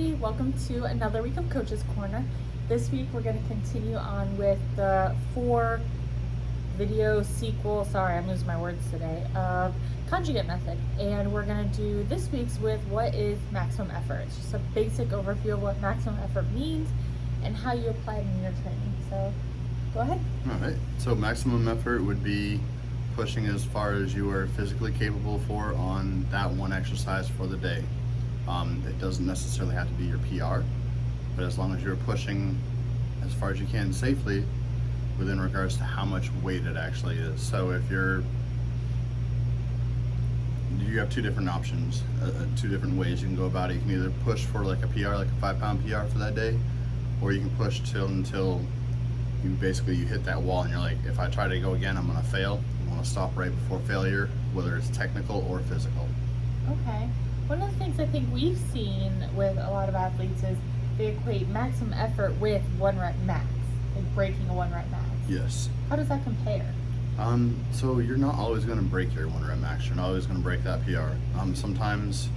everybody. Welcome to another week of Coach's Corner. This week we're going to continue on with the 4-video sequel, sorry I'm losing my words today, of conjugate method. And we're going to do this week's with what is maximum effort. It's just a basic overview of what maximum effort means and how you apply it in your training. So go ahead. All right, so maximum effort would be pushing as far as you are physically capable for on that one exercise for the day. It doesn't necessarily have to be your PR, but as long as you're pushing as far as you can safely within regards to how much weight it actually is. So if you have two different options, two different ways you can go about it. You can either push for like a PR, like a 5-pound PR for that day, or you can push until you hit that wall and you're like, if I try to go again, I'm gonna fail. You wanna stop right before failure, whether it's technical or physical. Okay. One of the things I think we've seen with a lot of athletes is they equate maximum effort with 1 rep max, like breaking a 1 rep max. Yes. How does that compare? So you're not always gonna break your 1 rep max. You're not always gonna break that PR. Sometimes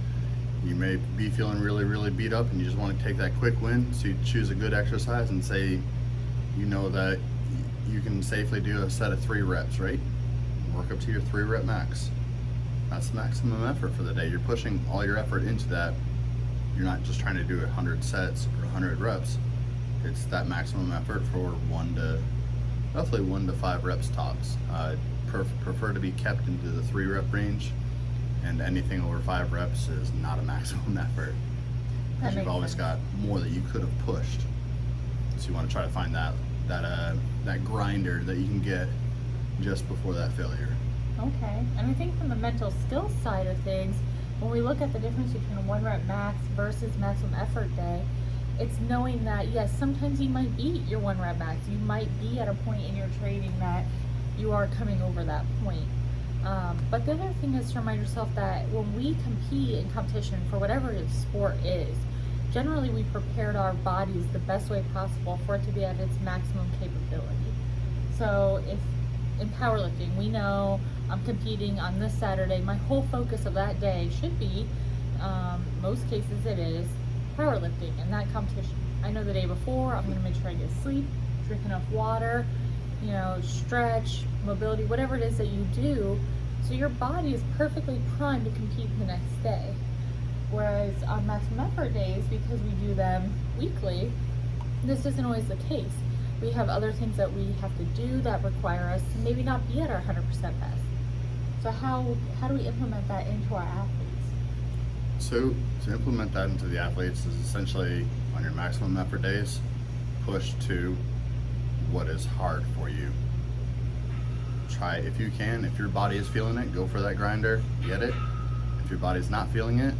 you may be feeling really, really beat up and you just wanna take that quick win. So you choose a good exercise and say, you know that you can safely do a set of 3 reps, right? Work up to your 3 rep max. That's the maximum effort for the day. You're pushing all your effort into that. You're not just trying to do 100 sets or 100 reps. It's that maximum effort for roughly 1 to 5 reps tops. Prefer to be kept into the 3 rep range, and anything over 5 reps is not a maximum effort. Because you've always got more that you could have pushed. So you want to try to find that grinder that you can get just before that failure. Okay, and I think from the mental skills side of things, when we look at the difference between a 1 rep max versus maximum effort day, it's knowing that yes, sometimes you might beat your 1 rep max. You might be at a point in your training that you are coming over that point. But the other thing is to remind yourself that when we compete in competition for whatever the sport is, generally we prepared our bodies the best way possible for it to be at its maximum capability. So if in powerlifting, we know I'm competing on this Saturday, my whole focus of that day should be, most cases it is, powerlifting and that competition. I know the day before I'm going to make sure I get sleep, drink enough water, stretch, mobility, whatever it is that you do, so your body is perfectly primed to compete the next day. Whereas on maximum effort days, because we do them weekly, this isn't always the case. We have other things that we have to do that require us to maybe not be at our 100% best. So how do we implement that into our athletes? So to implement that into the athletes is essentially on your maximum effort days, push to what is hard for you. Try if you can. If your body is feeling it, go for that grinder, get it. If your body's not feeling it,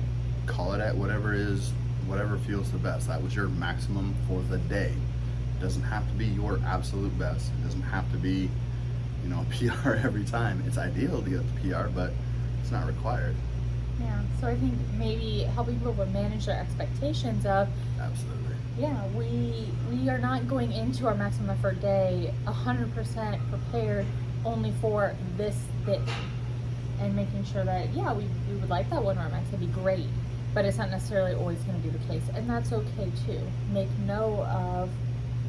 call it at whatever feels the best. That was your maximum for the day. It doesn't have to be your absolute best. It doesn't have to be, a PR every time. It's ideal to get the PR, but it's not required. Yeah, so I think maybe helping people manage their expectations of, absolutely. Yeah, we are not going into our maximum effort day 100% prepared only for this thing, and making sure that, yeah, we would like that 1 rep max, that'd be great, but it's not necessarily always going to be the case, and that's okay too. Make note of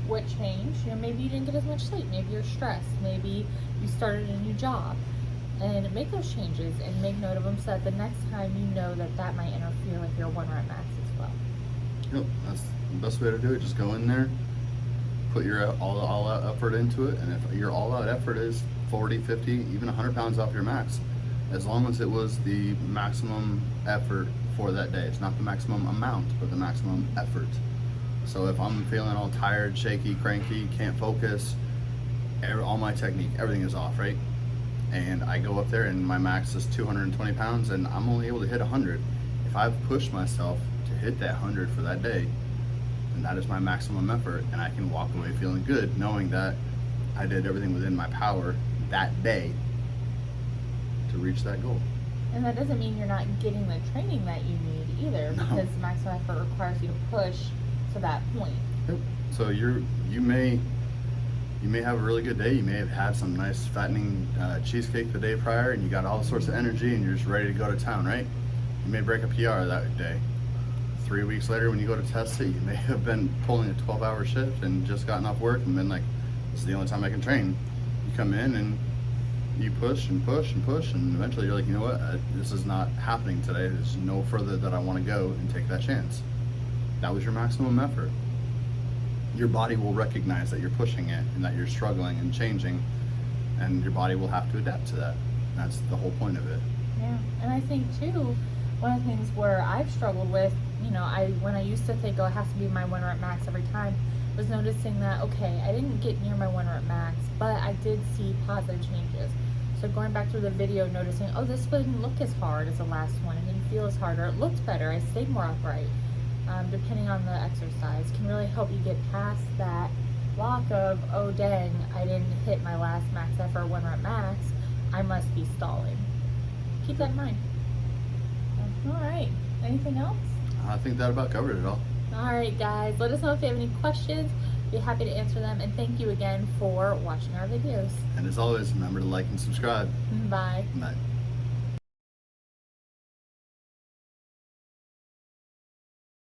what changed. Maybe you didn't get as much sleep, maybe you're stressed, maybe you started a new job, and make those changes and make note of them so that the next time you know that might interfere with your 1 rep max as well. Yep, that's the best way to do it. Just go in there, put your all out effort into it, and if your all out effort is 40, 50, even 100 pounds off your max, as long as it was the maximum effort for that day. It's not the maximum amount, but the maximum effort. So if I'm feeling all tired, shaky, cranky, can't focus, all my technique, everything is off, right? And I go up there and my max is 220 pounds and I'm only able to hit 100. If I've pushed myself to hit that 100 for that day, then that is my maximum effort, and I can walk away feeling good knowing that I did everything within my power that day to reach that goal. And that doesn't mean you're not getting the training that you need either, because maximum effort requires you to push to that point. Yep. So you may have a really good day. You may have had some nice fattening cheesecake the day prior, and you got all sorts of energy, and you're just ready to go to town, right? You may break a PR that day. 3 weeks later when you go to test it, you may have been pulling a 12-hour shift and just gotten off work and been like, this is the only time I can train. You come in and you push and push and push, and eventually you're like, you know what, this is not happening today. There's no further that I want to go, and take that chance. That was your maximum effort. Your body will recognize that you're pushing it and that you're struggling and changing, and your body will have to adapt to that. That's the whole point of it. Yeah, and I think too, one of the things where I've struggled with, when I used to think, oh, it has to be my 1 rep max every time, was noticing that, okay, I didn't get near my 1 rep max, but I did see positive changes. So going back through the video, noticing, oh, this didn't look as hard as the last one. It didn't feel as hard, or it looked better. I stayed more upright. Depending on the exercise, can really help you get past that block of, oh, dang, I didn't hit my last max effort 1 rep max. I must be stalling. Keep that in mind. All right. Anything else? I think that about covered it all. All right, guys. Let us know if you have any questions. Be happy to answer them. And thank you again for watching our videos. And as always, remember to like and subscribe. Bye. Bye.